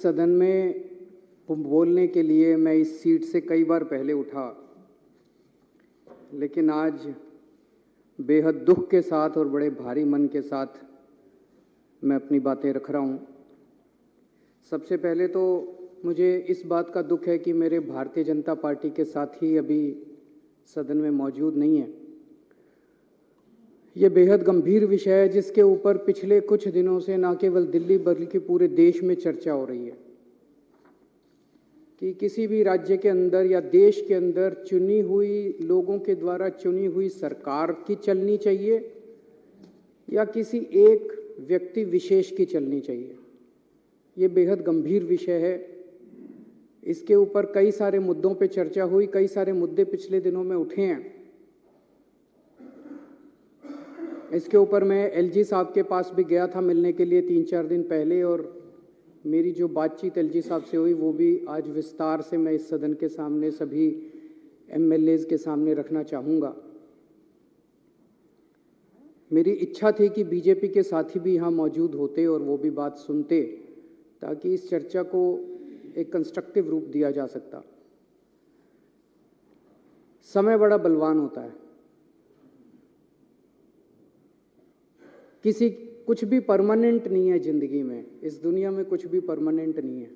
सदन में बोलने के लिए मैं इस सीट से कई बार पहले उठा, लेकिन आज बेहद दुख के साथ और बड़े भारी मन के साथ मैं अपनी बातें रख रहा हूं। सबसे पहले तो मुझे इस बात का दुख है कि मेरे भारतीय जनता पार्टी के साथी अभी सदन में मौजूद नहीं है। ये बेहद गंभीर विषय है जिसके ऊपर पिछले कुछ दिनों से न केवल दिल्ली बल्कि पूरे देश में चर्चा हो रही है कि किसी भी राज्य के अंदर या देश के अंदर चुनी हुई लोगों के द्वारा चुनी हुई सरकार की चलनी चाहिए या किसी एक व्यक्ति विशेष की चलनी चाहिए। ये बेहद गंभीर विषय है। इसके ऊपर कई सारे मुद्दों पे चर्चा हुई, कई सारे मुद्दे पिछले दिनों में उठे हैं। इसके ऊपर मैं एलजी साहब के पास भी गया था मिलने के लिए 3-4 दिन पहले, और मेरी जो बातचीत एलजी साहब से हुई वो भी आज विस्तार से मैं इस सदन के सामने सभी एमएलएज के सामने रखना चाहूँगा। मेरी इच्छा थी कि बीजेपी के साथी भी यहाँ मौजूद होते और वो भी बात सुनते, ताकि इस चर्चा को एक कंस्ट्रक्टिव रूप दिया जा सकता। समय बड़ा बलवान होता है। कुछ भी परमानेंट नहीं है जिंदगी में। इस दुनिया में कुछ भी परमानेंट नहीं है।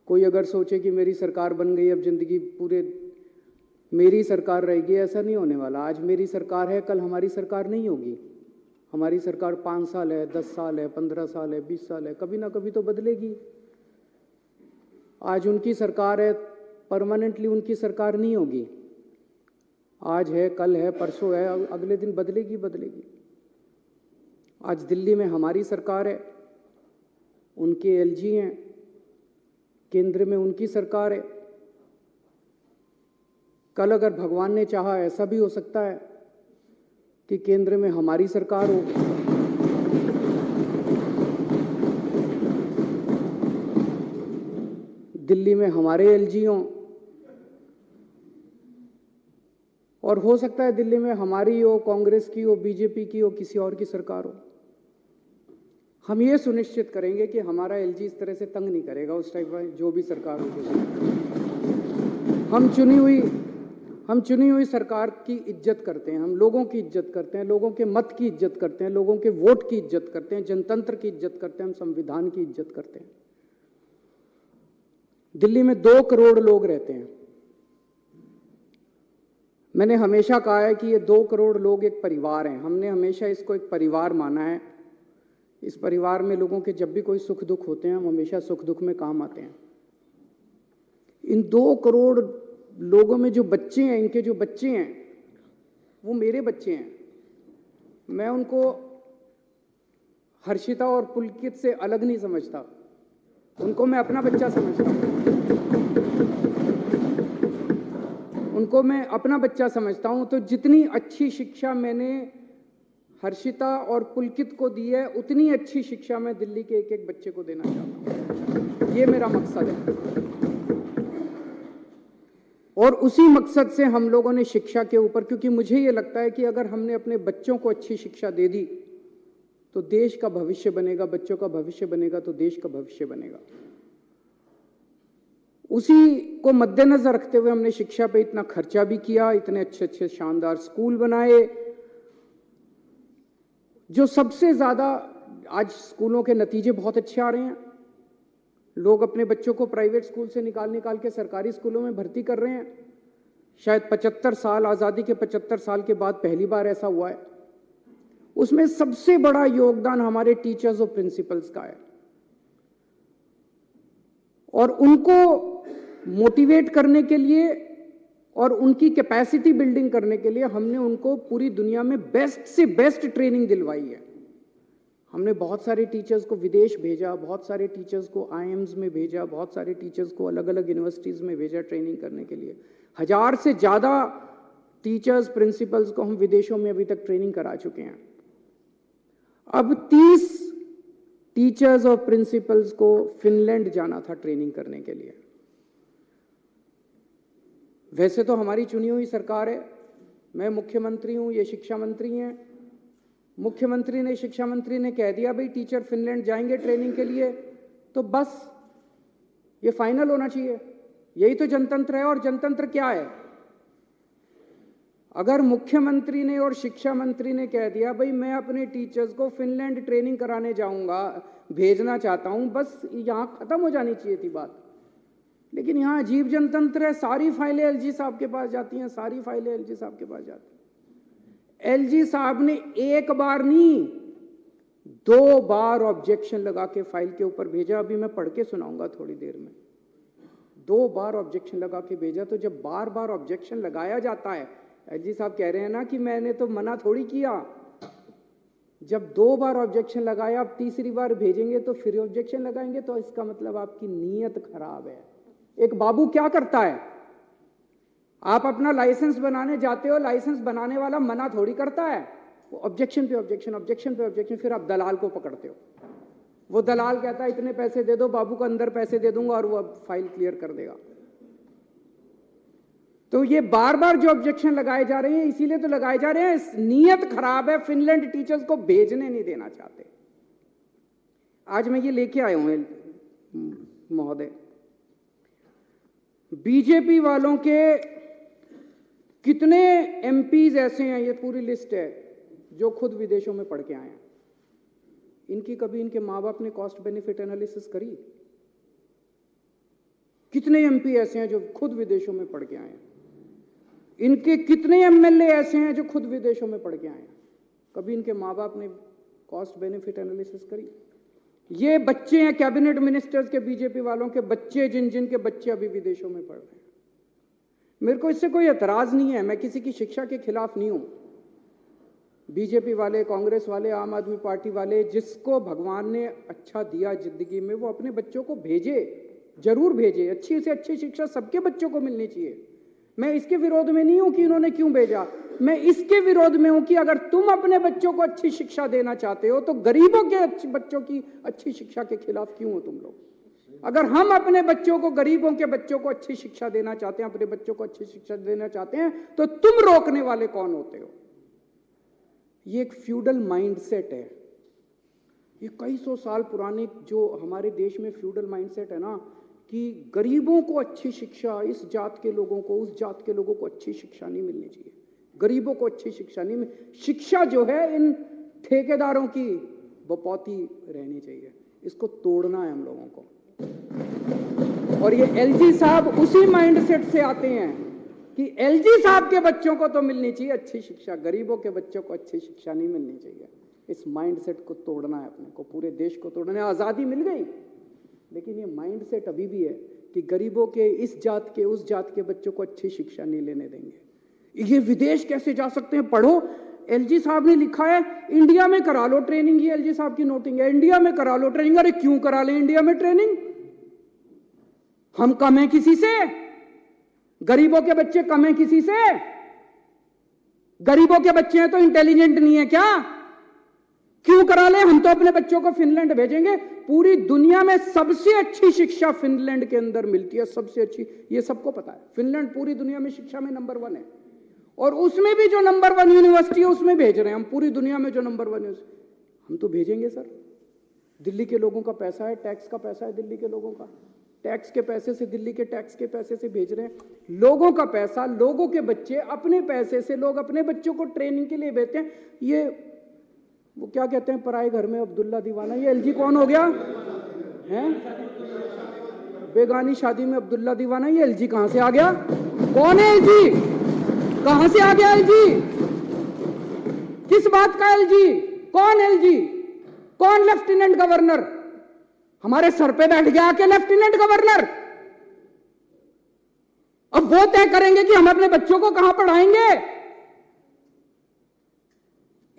कोई अगर सोचे कि मेरी सरकार बन गई, अब जिंदगी पूरे मेरी सरकार रहेगी, ऐसा नहीं होने वाला। आज मेरी सरकार है, कल हमारी सरकार नहीं होगी। हमारी सरकार 5 साल है, 10 साल है, 15 साल है, 20 साल है, कभी ना कभी तो बदलेगी। आज उनकी सरकार है, परमानेंटली उनकी सरकार नहीं होगी। आज है, कल है, परसों है, अगले दिन बदलेगी। आज दिल्ली में हमारी सरकार है, उनके एलजी हैं, केंद्र में उनकी सरकार है। कल अगर भगवान ने चाहा ऐसा भी हो सकता है कि केंद्र में हमारी सरकार हो, दिल्ली में हमारे एलजी हों, और हो सकता है दिल्ली में हमारी हो, कांग्रेस की हो, बीजेपी की हो, किसी और की सरकार हो। हम ये सुनिश्चित करेंगे कि हमारा एलजी इस तरह से तंग नहीं करेगा उस टाइप का, जो भी सरकार होगी। हम चुनी हुई सरकार की इज्जत करते हैं, हम लोगों की इज्जत करते हैं, लोगों के मत की इज्जत करते हैं, लोगों के वोट की इज्जत करते हैं, जनतंत्र की इज्जत करते हैं, हम संविधान की इज्जत करते हैं। दिल्ली में 2 करोड़ लोग रहते हैं। मैंने हमेशा कहा है कि ये 2 करोड़ लोग एक परिवार हैं। हमने हमेशा इसको एक परिवार माना है। इस परिवार में लोगों के जब भी कोई सुख दुख होते हैं, हम हमेशा सुख दुख में काम आते हैं। इन 2 करोड़ लोगों में जो बच्चे हैं, इनके जो बच्चे हैं वो मेरे बच्चे हैं। मैं उनको हर्षिता और पुलकित से अलग नहीं समझता, उनको मैं अपना बच्चा समझता हूँ। उनको मैं अपना बच्चा समझता हूं। तो जितनी अच्छी शिक्षा मैंने हर्षिता और पुलकित को दी है, उतनी अच्छी शिक्षा मैं दिल्ली के एक एक बच्चे को देना चाहता हूं। ये मेरा मकसद है, और उसी मकसद से हम लोगों ने शिक्षा के ऊपर, क्योंकि मुझे ये लगता है कि अगर हमने अपने बच्चों को अच्छी शिक्षा दे दी तो देश का भविष्य बनेगा, बच्चों का भविष्य बनेगा तो देश का भविष्य बनेगा। उसी को मद्देनजर रखते हुए हमने शिक्षा पे इतना खर्चा भी किया, इतने अच्छे अच्छे शानदार स्कूल बनाए। जो सबसे ज्यादा आज स्कूलों के नतीजे बहुत अच्छे आ रहे हैं। लोग अपने बच्चों को प्राइवेट स्कूल से निकाल के सरकारी स्कूलों में भर्ती कर रहे हैं। शायद 75 साल, आजादी के 75 साल के बाद पहली बार ऐसा हुआ है। उसमें सबसे बड़ा योगदान हमारे टीचर्स और प्रिंसिपल्स का है, और उनको मोटिवेट करने के लिए और उनकी कैपेसिटी बिल्डिंग करने के लिए हमने उनको पूरी दुनिया में बेस्ट से बेस्ट ट्रेनिंग दिलवाई है। हमने बहुत सारे टीचर्स को विदेश भेजा, बहुत सारे टीचर्स को आईएम्स में भेजा, बहुत सारे टीचर्स को अलग अलग यूनिवर्सिटीज में भेजा ट्रेनिंग करने के लिए। 1000 से ज़्यादा टीचर्स, प्रिंसिपल्स को हम विदेशों में अभी तक ट्रेनिंग करा चुके हैं। अब 30 टीचर्स और प्रिंसिपल्स को फिनलैंड जाना था ट्रेनिंग करने के लिए। वैसे तो हमारी चुनी हुई सरकार है, मैं मुख्यमंत्री हूं, ये शिक्षा मंत्री हैं। मुख्यमंत्री ने, शिक्षा मंत्री ने कह दिया भाई टीचर फिनलैंड जाएंगे ट्रेनिंग के लिए, तो बस ये फाइनल होना चाहिए। यही तो जनतंत्र है। और जनतंत्र क्या है? अगर मुख्यमंत्री ने और शिक्षा मंत्री ने कह दिया भाई मैं अपने टीचर्स को फिनलैंड ट्रेनिंग कराने जाऊंगा, भेजना चाहता हूं, बस यहां खत्म हो जानी चाहिए थी बात। लेकिन यहां अजीब जनतंत्र है। सारी फाइलें एलजी साहब के पास जाती हैं, सारी फाइलें एलजी साहब के पास जाती हैं। एलजी साहब ने एक बार नहीं 2 बार ऑब्जेक्शन लगा के फाइल के ऊपर भेजा। अभी मैं पढ़ के सुनाऊंगा थोड़ी देर में। 2 बार ऑब्जेक्शन लगा के भेजा। तो जब बार बार ऑब्जेक्शन लगाया जाता है, एलजी साहब कह रहे हैं ना कि मैंने तो मना थोड़ी किया। जब 2 बार ऑब्जेक्शन लगाया, अब तीसरी बार भेजेंगे तो फिर ऑब्जेक्शन लगाएंगे, तो इसका मतलब आपकी नीयत खराब है। एक बाबू क्या करता है? आप अपना लाइसेंस बनाने जाते हो, लाइसेंस बनाने वाला मना थोड़ी करता है, वो ऑब्जेक्शन पे ऑब्जेक्शन, ऑब्जेक्शन पे ऑब्जेक्शन, फिर आप दलाल को पकड़ते हो। वो दलाल कहता है इतने पैसे दे दो, बाबू को अंदर पैसे दे दूंगा और वो अब फाइल क्लियर कर देगा। तो ये बार बार जो ऑब्जेक्शन लगाए जा रहे हैं, इसीलिए तो लगाए जा रहे हैं, नीयत खराब है। फिनलैंड टीचर्स को भेजने नहीं देना चाहते। आज मैं ये लेके आया हूं महोदय, बीजेपी वालों के कितने एमपीज ऐसे हैं, ये पूरी लिस्ट है, जो खुद विदेशों में पढ़ के आए हैं। इनकी कभी इनके माँ बाप ने कॉस्ट बेनिफिट एनालिसिस करी? कितने एमपी ऐसे हैं जो खुद विदेशों में पढ़ के आए हैं? इनके कितने एमएलए ऐसे हैं जो खुद विदेशों में पढ़ के आए हैं? कभी इनके माँ बाप ने कॉस्ट बेनिफिट एनालिसिस करी? ये बच्चे हैं कैबिनेट मिनिस्टर्स के, बीजेपी वालों के बच्चे, जिन के बच्चे अभी विदेशों में पढ़ रहे हैं। मेरे को इससे कोई एतराज नहीं है, मैं किसी की शिक्षा के खिलाफ नहीं हूं। बीजेपी वाले, कांग्रेस वाले, आम आदमी पार्टी वाले, जिसको भगवान ने अच्छा दिया जिंदगी में, वो अपने बच्चों को भेजे, जरूर भेजे। अच्छी से अच्छी शिक्षा सबके बच्चों को मिलनी चाहिए। मैं इसके विरोध में नहीं हूं कि इन्होंने क्यों भेजा। मैं इसके विरोध में हूं कि अगर तुम अपने बच्चों को अच्छी शिक्षा देना चाहते हो तो गरीबों के बच्चों की अच्छी शिक्षा के खिलाफ क्यों हो तुम लोग? अगर हम अपने बच्चों को, गरीबों के बच्चों को अच्छी शिक्षा देना चाहते हैं, अपने बच्चों को अच्छी शिक्षा देना चाहते हैं, तो तुम रोकने वाले कौन होते हो? ये एक फ्यूडल माइंडसेट है। ये कई सौ साल पुराने जो हमारे देश में फ्यूडल माइंडसेट है ना, कि गरीबों को अच्छी शिक्षा, इस जात के लोगों को, उस जात के लोगों को अच्छी शिक्षा नहीं मिलनी चाहिए, गरीबों को अच्छी शिक्षा नहीं शिक्षा जो है इन ठेकेदारों की बपौती रहनी चाहिए। इसको तोड़ना है हम लोगों को। और ये एलजी साहब उसी माइंडसेट से आते हैं कि एलजी साहब के बच्चों को तो मिलनी चाहिए अच्छी शिक्षा, गरीबों के बच्चों को अच्छी शिक्षा नहीं मिलनी चाहिए। इस माइंडसेट को तोड़ना है अपने को, पूरे देश को तोड़ना है। आज़ादी मिल गई, लेकिन ये माइंडसेट अभी भी है कि गरीबों के, इस जात के, उस जात के बच्चों को अच्छी शिक्षा नहीं लेने देंगे। ये विदेश कैसे जा सकते हैं? पढ़ो, एलजी साहब ने लिखा है इंडिया में करा लो ट्रेनिंग। ये एलजी साहब की नोटिंग है, इंडिया में करा लो ट्रेनिंग। अरे क्यों करा ले इंडिया में ट्रेनिंग? हम कम हैं किसी से? गरीबों के बच्चे कम हैं किसी से? गरीबों के बच्चे हैं तो इंटेलिजेंट नहीं है क्या? क्यों करा ले? हम तो अपने बच्चों को फिनलैंड भेजेंगे। पूरी दुनिया में सबसे अच्छी शिक्षा फिनलैंड के अंदर मिलती है, सबसे अच्छी। ये सबको पता है, फिनलैंड पूरी दुनिया में शिक्षा में नंबर 1 है। और उसमें भी जो नंबर 1 यूनिवर्सिटी है उसमें भेज रहे हैं हम। पूरी दुनिया में जो नंबर 1 हम तो भेजेंगे सर। दिल्ली के लोगों का पैसा है, टैक्स का पैसा है दिल्ली के लोगों का, टैक्स के पैसे से, दिल्ली के टैक्स के पैसे से भेज रहे हैं। लोगों का पैसा, लोगों के बच्चे, अपने पैसे से लोग अपने बच्चों को ट्रेनिंग के लिए भेजते हैं। ये वो क्या कहते हैं, पराए घर में अब्दुल्ला दीवाना। ये एलजी कौन हो गया है? बेगानी शादी में अब्दुल्ला दीवाना। ये एलजी कहां से आ गया? कौन है एलजी? कहां से आ गया एलजी? किस बात का एलजी? कौन एलजी? कौन लेफ्टिनेंट गवर्नर? हमारे सर पे बैठ गया आके लेफ्टिनेंट गवर्नर। अब वो तय करेंगे कि हम अपने बच्चों को कहां पढ़ाएंगे।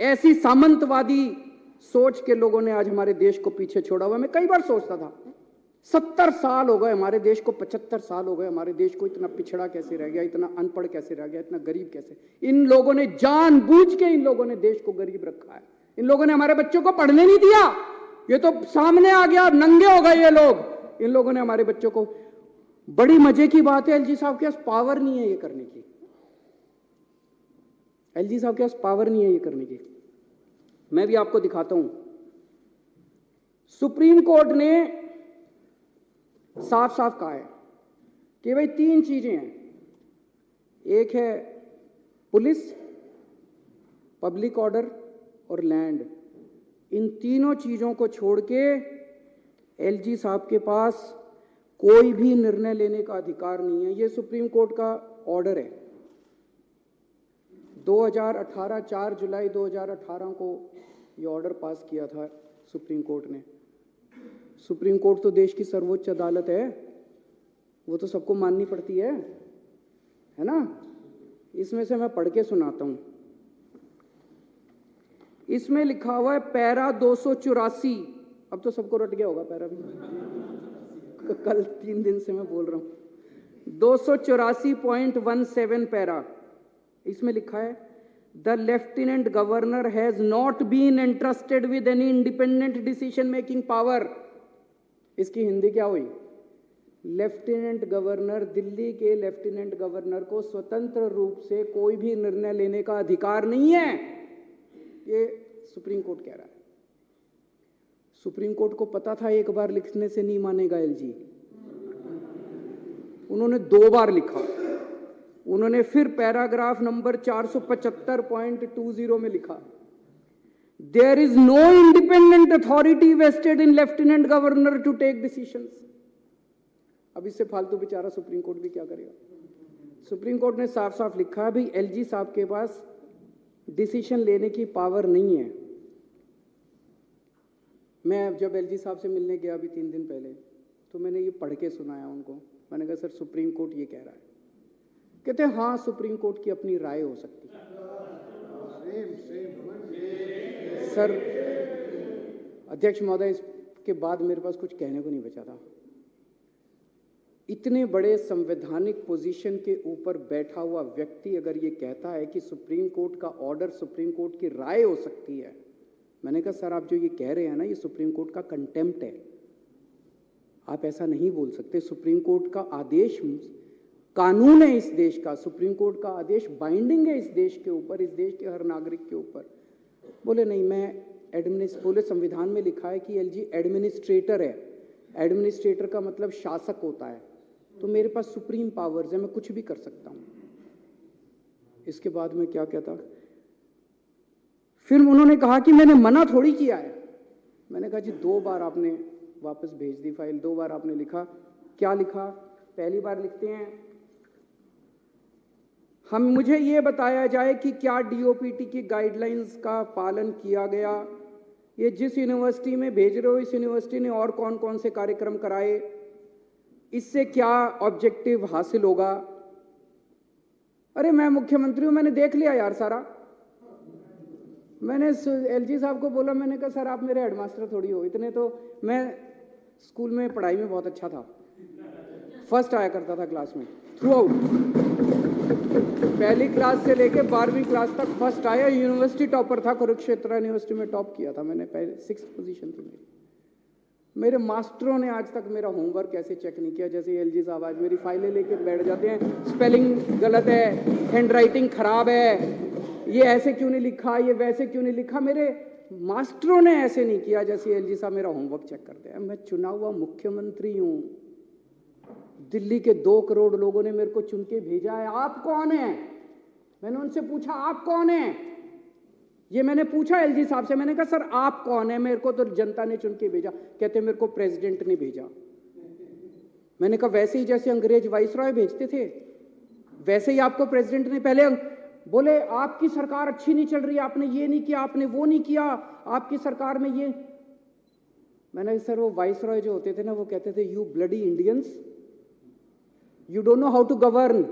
ऐसी सामंतवादी सोच के लोगों ने आज हमारे देश को पीछे छोड़ा हुआ। मैं कई बार सोचता था 70 साल हो गए हमारे देश को, 75 साल हो गए हमारे देश को, इतना पिछड़ा कैसे रह गया, इतना अनपढ़ कैसे रह गया, इतना गरीब कैसे? इन लोगों ने जानबूझ के, इन लोगों ने देश को गरीब रखा है। इन लोगों ने हमारे बच्चों को पढ़ने नहीं दिया। ये तो सामने आ गया, नंगे हो गए ये लोग। इन लोगों ने हमारे बच्चों को, बड़ी मजे की बात है, एलजी साहब के पास पावर नहीं है ये करने की। एलजी साहब के पास पावर नहीं है ये करने की। मैं भी आपको दिखाता हूं। सुप्रीम कोर्ट ने साफ साफ कहा है कि भाई 3 चीजें हैं, एक है पुलिस, पब्लिक ऑर्डर और लैंड। इन तीनों चीजों को छोड़ के एलजी साहब के पास कोई भी निर्णय लेने का अधिकार नहीं है। ये सुप्रीम कोर्ट का ऑर्डर है। 2018 4 जुलाई 2018 को ये ऑर्डर पास किया था सुप्रीम कोर्ट ने। सुप्रीम कोर्ट तो देश की सर्वोच्च अदालत है, वो तो सबको माननी पड़ती है ना। इसमें से मैं पढ़ के सुनाता हूं। इसमें लिखा हुआ है पैरा 284। अब तो सबको रट गया होगा पैरा भी, कल 3 दिन से मैं बोल रहा हूं। 284.17 पैरा, इसमें लिखा है the lieutenant governor has not been entrusted with any independent decision making power. इसकी हिंदी क्या हुई? लेफ्टिनेंट गवर्नर, दिल्ली के लेफ्टिनेंट गवर्नर को स्वतंत्र रूप से कोई भी निर्णय लेने का अधिकार नहीं है, ये सुप्रीम कोर्ट कह रहा है। सुप्रीम कोर्ट को पता था एक बार लिखने से नहीं मानेगा एलजी, उन्होंने 2 बार लिखा। उन्होंने फिर पैराग्राफ नंबर 475.20 में लिखा there is no independent authority vested in lieutenant governor to take decisions. अब इससे फालतू बेचारा सुप्रीम कोर्ट भी क्या करेगा? सुप्रीम कोर्ट ने साफ साफ लिखा भाई एलजी साहब के पास डिसीजन लेने की पावर नहीं है। मैं जब एलजी साहब से मिलने गया अभी 3 दिन पहले, तो मैंने ये पढ़ के सुनाया उनको। मैंने कहा सर सुप्रीम कोर्ट ये कह रहा है। कहते हैं हाँ सुप्रीम कोर्ट की अपनी राय हो सकती है। सर अध्यक्ष महोदय, इसके बाद मेरे पास कुछ कहने को नहीं बचा था। इतने बड़े संवैधानिक पोजीशन के ऊपर बैठा हुआ व्यक्ति अगर ये कहता है कि सुप्रीम कोर्ट का ऑर्डर सुप्रीम कोर्ट की राय हो सकती है, मैंने कहा सर आप जो ये कह रहे हैं ना, ये सुप्रीम कोर्ट का कंटेम्प्ट है। आप ऐसा नहीं बोल सकते। सुप्रीम कोर्ट का आदेश कानून है इस देश का, सुप्रीम कोर्ट का आदेश बाइंडिंग है इस देश के ऊपर, इस देश के हर नागरिक के ऊपर। बोले नहीं, मैं बोले संविधान में लिखा है कि एलजी एडमिनिस्ट्रेटर है। एडमिनिस्ट्रेटर का मतलब शासक होता है, तो मेरे पास सुप्रीम पावर्स है, मैं कुछ भी कर सकता हूं। इसके बाद में क्या कहता, फिर उन्होंने कहा कि मैंने मना थोड़ी किया है। मैंने कहा जी 2 बार आपने वापस भेज दी फाइल, 2 बार आपने लिखा। क्या लिखा? पहली बार लिखते हैं मुझे ये बताया जाए कि क्या डीओपीटी की गाइडलाइंस का पालन किया गया। ये जिस यूनिवर्सिटी में भेज रहे हो, इस यूनिवर्सिटी ने और कौन कौन से कार्यक्रम कराए, इससे क्या ऑब्जेक्टिव हासिल होगा। अरे मैं मुख्यमंत्री हूं, मैंने देख लिया यार सारा। मैंने एलजी साहब को बोला, मैंने कहा सर आप मेरे हेडमास्टर थोड़ी हो, इतने तो मैं स्कूल में पढ़ाई में बहुत अच्छा था, फर्स्ट आया करता था क्लास में थ्रू आउट। पहली क्लास से लेके 12वीं क्लास तक फर्स्ट आया, यूनिवर्सिटी टॉपर था, कुरुक्षेत्र यूनिवर्सिटी में टॉप किया था मैंने, पहले 6th पोजीशन थी मेरी। मेरे मास्टरों ने आज तक मेरा होमवर्क ऐसे चेक नहीं किया जैसे एलजी साहब आज मेरी फाइलें लेके बैठ जाते हैं। स्पेलिंग गलत है, हैंडराइटिंग खराब है, ये ऐसे क्यों नहीं लिखा, ये वैसे क्यों नहीं लिखा। मेरे मास्टरों ने ऐसे नहीं किया जैसे एलजी साहब मेरा होमवर्क चेक करते हैं। मैं चुना हुआ मुख्यमंत्री हूं, दिल्ली के 2 करोड़ लोगों ने मेरे को चुन के भेजा है। आप कौन है? मैंने उनसे पूछा आप कौन है, ये मैंने पूछा एलजी साहब से। मैंने कहा सर आप कौन है? मेरे को तो जनता ने चुन के भेजा। कहते मेरे को प्रेसिडेंट ने भेजा। मैंने कहा वैसे ही जैसे अंग्रेज वाइसरॉय भेजते थे वैसे ही आपको प्रेसिडेंट ने पहले। बोले आपकी सरकार अच्छी नहीं चल रही, आपने ये नहीं किया, आपने वो नहीं किया, आपकी सरकार में ये। मैंने सर वो वाइसरॉय जो होते थे ना, वो कहते थे you bloody Indians, you don't know how to govern.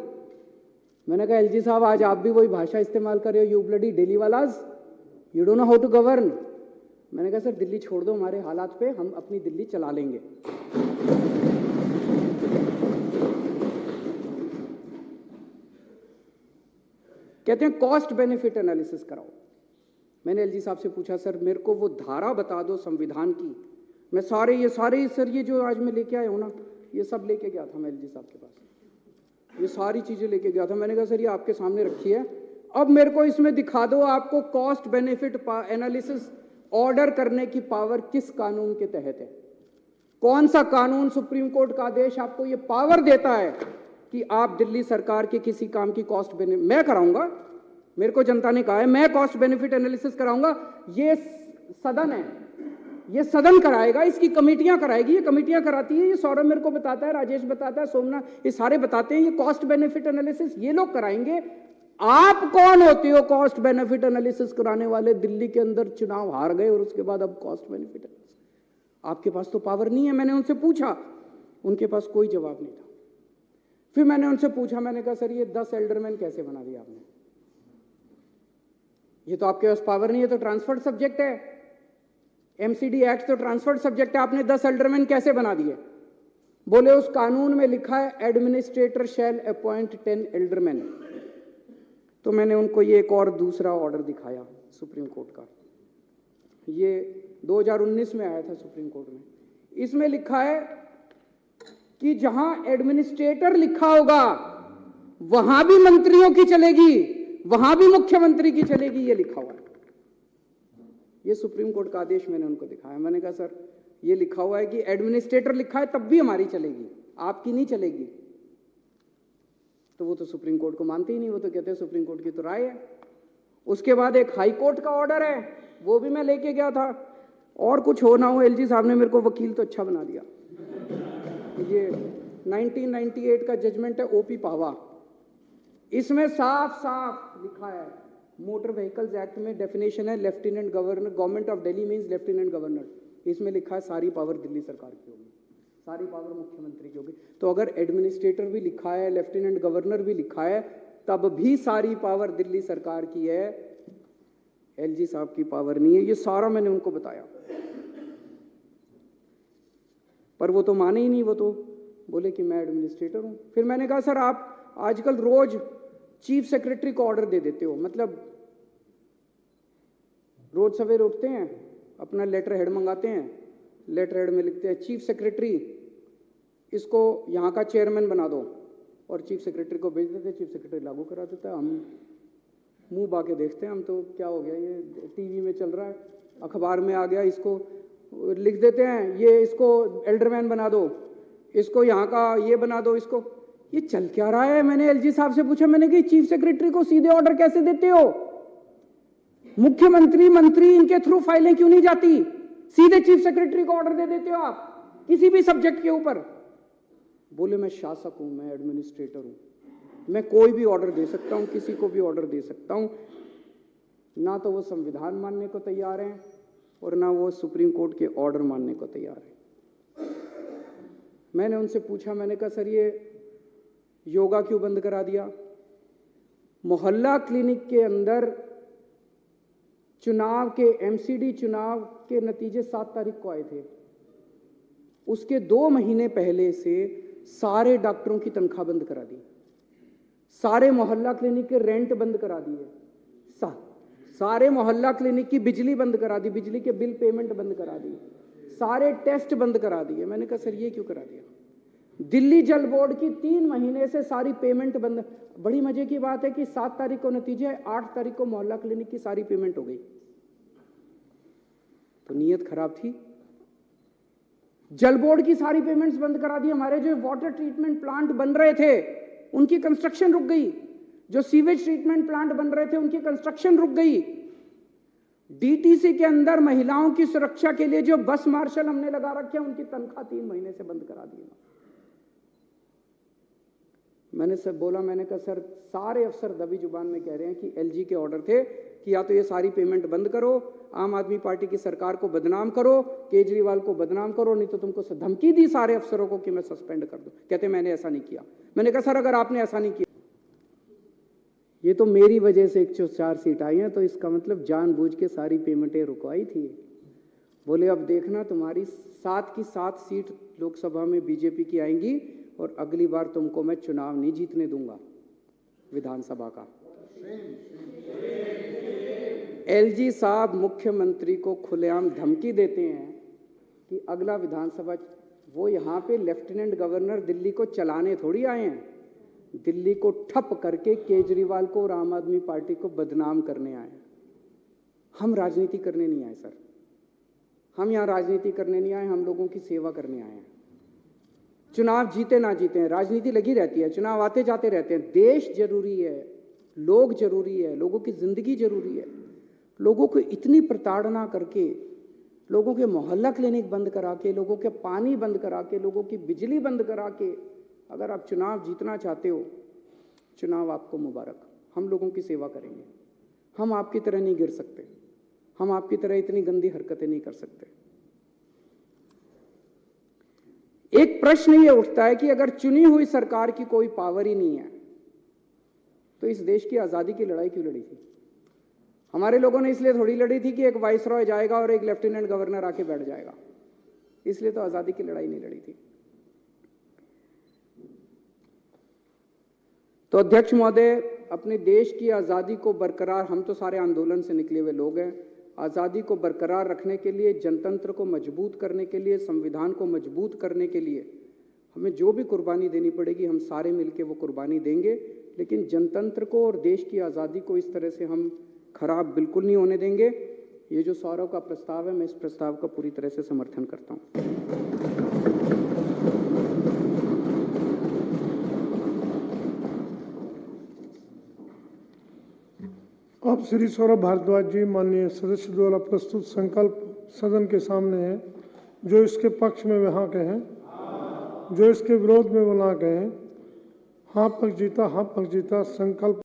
मैंने कहा एलजी साहब आज आप भी वही भाषा इस्तेमाल कर रहे हो, यू ब्लडी डेली वालाज, you don't know how to govern. मैंने कहा सर दिल्ली छोड़ दो हमारे हालात पे, हम अपनी दिल्ली चला लेंगे। कहते हैं कॉस्ट बेनिफिट एनालिसिस कराओ। मैंने एलजी साहब से पूछा सर मेरे को वो धारा बता दो संविधान की, मैं ये सारे सर ये जो आज मैं लेके आया हूं ना, ये सब लेके गया था मैं एलजी साहब के पास, ये सारी चीजें लेके गया था। मैंने कहा सर ये आपके सामने रखी है, अब मेरे को इसमें दिखा दो आपको कॉस्ट बेनिफिट एनालिसिस ऑर्डर करने की पावर किस कानून के तहत है। कौन सा कानून, सुप्रीम कोर्ट का आदेश आपको ये पावर देता है कि आप दिल्ली सरकार के किसी काम की कॉस्ट बेनिफिट, मैं कराऊंगा, मेरे को जनता ने कहा है मैं कॉस्ट बेनिफिट एनालिसिस कराऊंगा। ये सदन है, ये सदन कराएगा, इसकी कमेटियां कराएगी, ये कमेटियां कराती है, ये सौरभ मेरे को बताता है, राजेश बताता है, सोमनाथ, ये सारे बताते हैं, ये कॉस्ट बेनिफिट एनालिसिस ये लोग कराएंगे। आप कौन होते हो कॉस्ट बेनिफिट एनालिसिस कराने वाले? दिल्ली के अंदर चुनाव हार गए और उसके बाद अब कॉस्ट बेनिफिट एनालिसिस, आपके पास तो पावर नहीं है। मैंने उनसे पूछा, उनके पास कोई जवाब नहीं था। फिर मैंने उनसे पूछा, मैंने कहा सर ये 10 एल्डरमैन कैसे बना दिया आपने? ये तो आपके पास पावर नहीं है, तो ट्रांसफर्ड सब्जेक्ट है, एमसीडी एक्ट तो ट्रांसफर्ड सब्जेक्ट है, आपने 10 एल्डरमैन कैसे बना दिए? बोले उस कानून में लिखा है एडमिनिस्ट्रेटर शैल अपॉइंट 10 एल्डरमैन। तो मैंने उनको ये एक और दूसरा ऑर्डर दिखाया सुप्रीम कोर्ट का, ये 2019 में आया था सुप्रीम कोर्ट में। इसमें लिखा है कि जहां एडमिनिस्ट्रेटर लिखा होगा वहां भी मंत्रियों की चलेगी, वहां भी मुख्यमंत्री की चलेगी, ये लिखा हुआ है। ये सुप्रीम कोर्ट का आदेश मैंने उनको दिखाया। मैंने कहा सर ये लिखा हुआ है कि एडमिनिस्ट्रेटर लिखा है तब भी हमारी चलेगी, आपकी नहीं चलेगी। तो वो तो सुप्रीम कोर्ट को मानते ही नहीं, वो तो कहते हैं सुप्रीम कोर्ट की तो राय है। उसके बाद एक हाई कोर्ट का ऑर्डर है, वो भी मैं लेके गया था। और कुछ हो ना हो, एलजी साहब ने मेरे को वकील तो अच्छा बना दिया। ये 1998 का जजमेंट है ओपी पावा, इसमें साफ साफ लिखा है, मोटर व्हीकल्स एक्ट में डेफिनेशन है lieutenant governor, government of Delhi means lieutenant governor. इसमें लिखा है सारी पावर दिल्ली सरकार की होगी, सारी पावर मुख्यमंत्री की होगी। तो अगर एडमिनिस्ट्रेटर भी लिखा है, लेफ्टिनेंट गवर्नर भी लिखा है, तब भी सारी पावर दिल्ली सरकार की है, एलजी साहब की पावर नहीं है। ये सारा मैंने उनको बताया, पर वो तो माने ही नहीं, वो तो बोले कि मैं एडमिनिस्ट्रेटर हूं। फिर मैंने कहा सर आप आजकल रोज चीफ सेक्रेटरी को ऑर्डर दे देते हो, मतलब रोज सवेरे उठते हैं, अपना लेटर हेड मंगाते हैं, लेटर हेड में लिखते हैं चीफ सेक्रेटरी इसको यहाँ का चेयरमैन बना दो, और चीफ सेक्रेटरी को भेज देते, चीफ सेक्रेटरी लागू करा देता है। हम मुंह बाके देखते हैं, हम तो क्या हो गया, ये टीवी में चल रहा है, अखबार में आ गया, इसको लिख देते हैं, ये इसको एल्डरमैन बना दो, इसको यहाँ का ये बना दो, इसको। ये चल क्या रहा है? मैंने एलजी साहब से पूछा, मैंने कि चीफ सेक्रेटरी को सीधे ऑर्डर कैसे देते हो? मुख्यमंत्री, मंत्री, इनके थ्रू फाइलें क्यों नहीं जाती? सीधे चीफ सेक्रेटरी को ऑर्डर दे देते हो आप किसी भी सब्जेक्ट के ऊपर। बोले मैं शासक हूं, मैं एडमिनिस्ट्रेटर हूं, मैं कोई भी ऑर्डर दे सकता हूं, किसी को भी ऑर्डर दे सकता हूं। ना तो वो संविधान मानने को तैयार हैं और ना वो सुप्रीम कोर्ट के ऑर्डर मानने को तैयार है। मैंने उनसे पूछा, मैंने कहा सर ये योगा क्यों बंद करा दिया? मोहल्ला क्लिनिक के अंदर चुनाव के, एमसीडी चुनाव के नतीजे 7 तारीख को आए थे, उसके 2 महीने पहले से सारे डॉक्टरों की तनख्वाह बंद करा दी, सारे मोहल्ला क्लिनिक के रेंट बंद करा दिए, सारे मोहल्ला क्लिनिक की बिजली बंद करा दी, बिजली के बिल पेमेंट बंद करा दी, सारे टेस्ट बंद करा दिए। मैंने कहा सर ये क्यों करा दिया? दिल्ली जल बोर्ड की 3 महीने से सारी पेमेंट बंद। बड़ी मजे की बात है कि 7 तारीख को नतीजे है, 8 तारीख को मोहल्ला क्लिनिक की सारी पेमेंट हो गई। तो नीयत खराब थी। जल बोर्ड की सारी पेमेंट्स बंद करा दी। हमारे जो वाटर ट्रीटमेंट प्लांट बन रहे थे उनकी कंस्ट्रक्शन रुक गई, जो सीवेज ट्रीटमेंट प्लांट बन रहे थे उनकी कंस्ट्रक्शन रुक गई। डीटीसी के अंदर महिलाओं की सुरक्षा के लिए जो बस मार्शल हमने लगा रखे हैं उनकी तनख्वाह 3 महीने से बंद करा दी। मैंने सब बोला, मैंने कहा सर सारे अफसर दबी जुबान में कह रहे हैं कि एलजी के ऑर्डर थे कि या तो ये सारी पेमेंट बंद करो, आम आदमी पार्टी की सरकार को बदनाम करो, केजरीवाल को बदनाम करो, नहीं तो तुमको धमकी दी सारे अफसरों को कि मैं सस्पेंड कर दूं। कहते मैंने ऐसा नहीं किया। मैंने कहा सर अगर आपने ऐसा नहीं किया, ये तो मेरी वजह से 104 सीट आई हैं, तो इसका मतलब जानबूझ के सारी पेमेंटें रुकवाई थी। बोले अब देखना तुम्हारी 7 की 7 सीट लोकसभा में बीजेपी की आएंगी और अगली बार तुमको मैं चुनाव नहीं जीतने दूंगा विधानसभा का। एलजी साहब मुख्यमंत्री को खुलेआम धमकी देते हैं कि अगला विधानसभा, वो यहाँ पे लेफ्टिनेंट गवर्नर दिल्ली को चलाने थोड़ी आए हैं, दिल्ली को ठप करके केजरीवाल को और आम आदमी पार्टी को बदनाम करने आए हैं। हम राजनीति करने नहीं आए सर, हम यहाँ राजनीति करने नहीं आए, हम लोगों की सेवा करने आए हैं। चुनाव जीते ना जीते हैं, राजनीति लगी रहती है, चुनाव आते जाते रहते हैं। देश जरूरी है, लोग जरूरी है, लोगों की जिंदगी जरूरी है। लोगों को इतनी प्रताड़ना करके, लोगों के मोहल्ला क्लिनिक बंद करा के, लोगों के पानी बंद करा के, लोगों की बिजली बंद करा के अगर आप चुनाव जीतना चाहते हो, चुनाव आपको मुबारक। हम लोगों की सेवा करेंगे। हम आपकी तरह नहीं गिर सकते, हम आपकी तरह इतनी गंदी हरकतें नहीं कर सकते। एक प्रश्न ये उठता है कि अगर चुनी हुई सरकार की कोई पावर ही नहीं है तो इस देश की आजादी की लड़ाई क्यों लड़ी थी? हमारे लोगों ने इसलिए थोड़ी लड़ी थी कि एक वाइसरॉय जाएगा और एक लेफ्टिनेंट गवर्नर आके बैठ जाएगा, इसलिए तो आजादी की लड़ाई नहीं लड़ी थी। तो अध्यक्ष महोदय, अपने देश की आजादी को बरकरार, हम तो सारे आंदोलन से निकले हुए लोग हैं, आजादी को बरकरार रखने के लिए, जनतंत्र को मजबूत करने के लिए, संविधान को मजबूत करने के लिए हमें जो भी कुर्बानी देनी पड़ेगी, हम सारे मिलकर वो कुर्बानी देंगे। लेकिन जनतंत्र को और देश की आज़ादी को इस तरह से हम खराब बिल्कुल नहीं होने देंगे। ये जो सौरव का प्रस्ताव है, मैं इस प्रस्ताव का पूरी तरह से समर्थन करता हूँ। अब श्री सौरभ भारद्वाज जी, माननीय सदस्य द्वारा प्रस्तुत संकल्प सदन के सामने है। जो इसके पक्ष में वहाँ के हैं, जो इसके विरोध में वो ना कहें। हाँ पक्ष जीता, हाँ पक्ष जीता। संकल्प